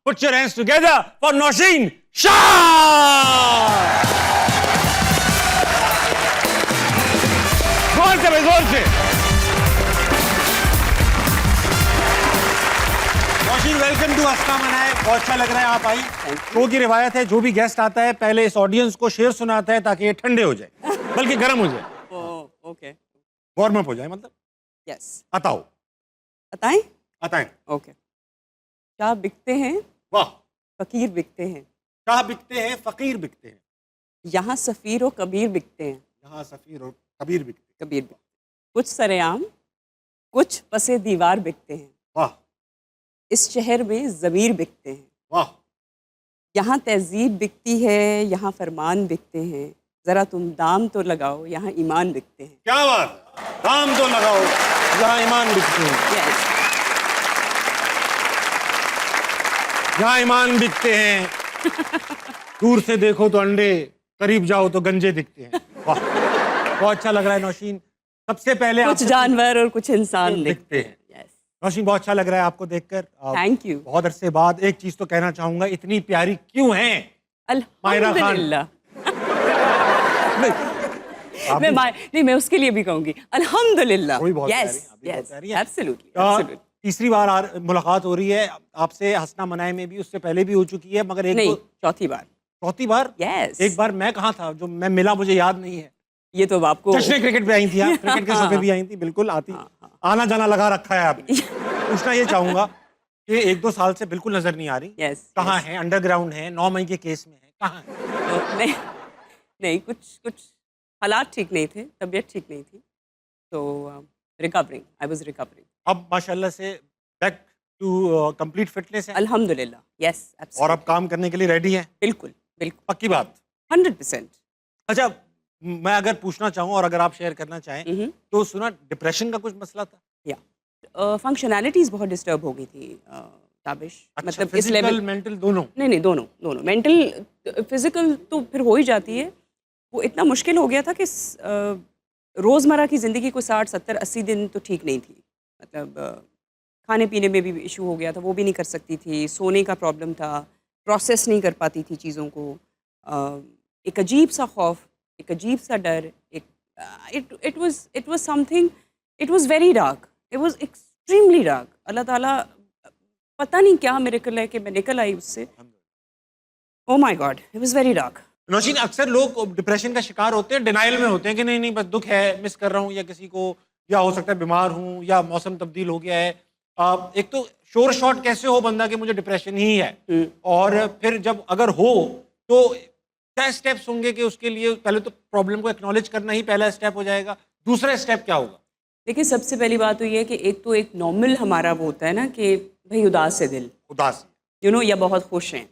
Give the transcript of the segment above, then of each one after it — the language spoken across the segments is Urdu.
Put your hands together for Nausheen Shah. زور سے بھائی، زور سے. نوشین ویلکم ٹو ہنسنا منائے. بہت اچھا لگ رہا ہے آپ آئی. شو کی روایت ہے جو بھی گیسٹ آتا ہے پہلے اس آڈینس کو شعر سناتا ہے تاکہ یہ ٹھنڈے ہو جائے بلکہ گرم ہو جائے. اوکے وارم اپ ہو جائے. مطلب یس عطاؤ بتائیں. عطائیں. اوکے. شاہ بکتے ہیں واہ. فقیر بکتے ہیں. شاہ بکتے ہیں فقیر بکتے ہیں. یہاں سفیر و کبیر بکتے ہیں. یہاں سفیر اور کبیر بکتے ہیں. کبیر بکتے ہیں. کچھ سرعام کچھ پس دیوار بکتے ہیں. واہ اس شہر میں ضمیر بکتے ہیں. واہ. یہاں تہذیب بکتی ہے یہاں فرمان بکتے ہیں. ذرا تم دام تو لگاؤ یہاں ایمان بکتے ہیں. کیا بات. دام تو لگاؤ یہاں ایمان بکتے ہیں. یس یہاں ایمان بکتے ہیں. دور سے دیکھو تو انڈے، قریب جاؤ تو گنجے دکھتے ہیں. واہ بہت اچھا لگ رہا ہے نوشین. سب سے پہلے کچھ جانور اور کچھ انسان دکھتے ہیں. یس نوشین بہت اچھا لگ رہا ہے آپ کو دیکھ کر. Thank you. بہت عرصے بعد ایک چیز تو کہنا چاہوں گا، اتنی پیاری کیوں ہیں مائرہ خان؟ الحمدللہ. نہیں میں اس کے لیے بھی کہوں گی الحمدللہ. یس ایبسلیوٹلی. تیسری بار ملاقات ہو رہی ہے آپ سے ہنسنا منائے میں بھی، اس سے پہلے بھی ہو چکی ہے مگر ایک نہیں چوتھی بار. چوتھی بار. یس ایک بار میں کہاں تھا جو میں ملا مجھے یاد نہیں ہے. یہ تو آپ کو جشن کرکٹ پہ آئی تھی آپ، کرکٹ کے شو پہ بھی آئی تھی. بالکل آتی، آنا جانا لگا رکھا ہے آپ نے. پوچھنا یہ چاہوں گا کہ 1-2 سال سے بالکل نظر نہیں آ رہی. یس کہاں ہیں؟ انڈر گراؤنڈ ہیں، 9 مئی کے کیس میں ہیں، کہاں ہیں؟ نہیں کچھ حالات ٹھیک نہیں تھے، طبیعت ٹھیک نہیں تھی، تو ریکورنگ. I was recovering. اب ماشاءاللہ سے بیک ٹو کمپلیٹ فٹنس ہے الحمدللہ. یس اور اب کام کرنے کے لیے ریڈی ہیں. بالکل بالکل پکی بات. 100%. اچھا میں اگر پوچھنا چاہوں اور اگر آپ شیئر کرنا چاہیں تو سنا ڈپریشن کا کچھ مسئلہ تھا؟ فنکشنالٹیز بہت ڈسٹرب ہو گئی تھی تابش. مطلب اس لیول مینٹل دونوں؟ نہیں دونوں. مینٹل فزیکل تو پھر ہو ہی جاتی ہے. وہ اتنا مشکل ہو گیا تھا کہ روزمرہ کی زندگی کو 60 70 80 دن تو ٹھیک نہیں تھی. مطلب کھانے پینے میں بھی ایشو ہو گیا تھا، وہ بھی نہیں کر سکتی تھی. سونے کا پرابلم تھا، پروسیس نہیں کر پاتی تھی چیزوں کو. ایک عجیب سا خوف، ایک عجیب سا ڈر. It was something. It was very dark. It was extremely dark. Allah تعالیٰ پتہ نہیں کیا میریکل ہے کہ میں نکل آئی اس سے. Oh my god it was very dark. Nausheen اکثر لوگ ڈپریشن کا شکار ہوتے ہیں، ڈینائل میں ہوتے ہیں کہ نہیں بس دکھ ہے، مس کر رہا ہوں، یا کسی کو یا ہو سکتا ہے بیمار ہوں یا موسم تبدیل ہو گیا ہے. ایک تو شور شاٹ کیسے ہو بندہ کہ مجھے ڈپریشن ہی ہے، اور پھر جب اگر ہو تو کیا اسٹیپس ہوں گے کہ اس کے لیے پہلے تو پرابلم کو ایکنالج کرنا ہی پہلا اسٹیپ ہو جائے گا، دوسرا اسٹیپ کیا ہوگا؟ دیکھیے سب سے پہلی بات تو یہ ہے کہ ایک نارمل ہمارا وہ ہوتا ہے نا کہ بھائی اداس ہے دل، اداس یا بہت خوش ہیں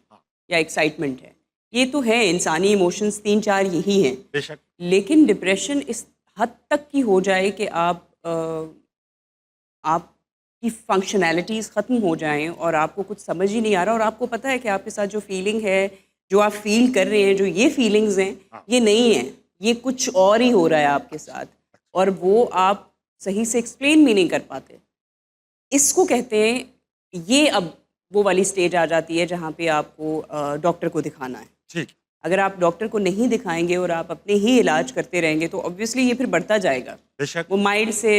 یا ایکسائٹمنٹ ہے. یہ تو ہے انسانی ایموشنز 3-4 یہی ہیں. بے شک. لیکن ڈپریشن اس حد تک کی ہو جائے کہ آپ کی فنکشنالٹیز ختم ہو جائیں اور آپ کو کچھ سمجھ ہی نہیں آ رہا، اور آپ کو پتہ ہے کہ آپ کے ساتھ جو فیلنگ ہے، جو آپ فیل کر رہے ہیں، جو یہ فیلنگز ہیں یہ نہیں ہیں، یہ کچھ اور ہی ہو رہا ہے آپ کے ساتھ، اور وہ آپ صحیح سے ایکسپلین بھی نہیں کر پاتے. اس کو کہتے ہیں، یہ اب وہ والی سٹیج آ جاتی ہے جہاں پہ آپ کو ڈاکٹر کو دکھانا ہے. ٹھیک. اگر آپ ڈاکٹر کو نہیں دکھائیں گے اور آپ اپنے ہی علاج کرتے رہیں گے تو آبویسلی یہ پھر بڑھتا جائے گا. بے شک. وہ مائلڈ سے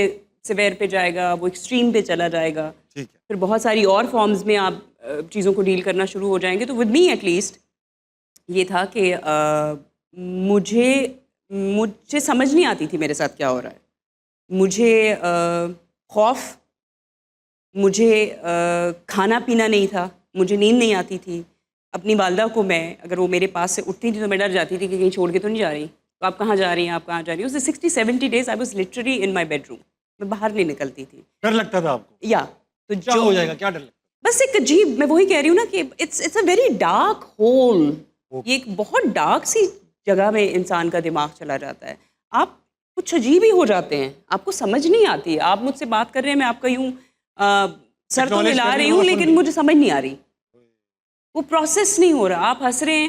سیویئر پہ جائے گا، وہ ایکسٹریم پہ چلا جائے گا. ٹھیک ہے. پھر بہت ساری اور فارمز میں آپ چیزوں کو ڈیل کرنا شروع ہو جائیں گے. تو ود می ایٹ لیسٹ یہ تھا کہ مجھے سمجھ نہیں آتی تھی میرے ساتھ کیا ہو رہا ہے. مجھے خوف، مجھے کھانا پینا نہیں تھا، مجھے نیند نہیں آتی تھی. اپنی والدہ کو میں اگر وہ میرے پاس سے اٹھتی تھی تو میں ڈر جاتی تھی کہ کہیں چھوڑ کے تو نہیں جا رہی، تو آپ کہاں جا رہی ہیں، آپ کہاں جا رہی ہیں. اس 60-70 days I was literally in my bedroom. میں باہر نہیں نکلتی تھی. ڈر لگتا تھا آپ کو؟ یا تو کیا ہو جائے گا، کیا ڈر لگتا؟ بس ایک عجیب، میں وہی کہہ رہی ہوں نا کہ it's a very dark hole. یہ ایک بہت ڈارک سی جگہ میں انسان کا دماغ چلا جاتا ہے. آپ کچھ عجیب ہی ہو جاتے ہیں، آپ کو سمجھ نہیں آتی. آپ مجھ سے بات کر رہے ہیں، میں آپ کا یوں سر تو ہلا رہی ہوں لیکن مجھے سمجھ نہیں آ رہی، وہ پروسیس نہیں ہو رہا. آپ ہنس رہے ہیں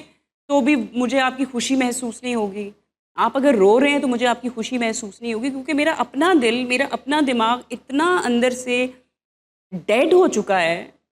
تو بھی مجھے آپ کی خوشی محسوس نہیں ہوگی، آپ اگر رو رہے ہیں تو مجھے آپ کی خوشی محسوس نہیں ہوگی، کیونکہ میرا اپنا دل، میرا اپنا دماغ اتنا اندر سے ڈیڈ ہو چکا ہے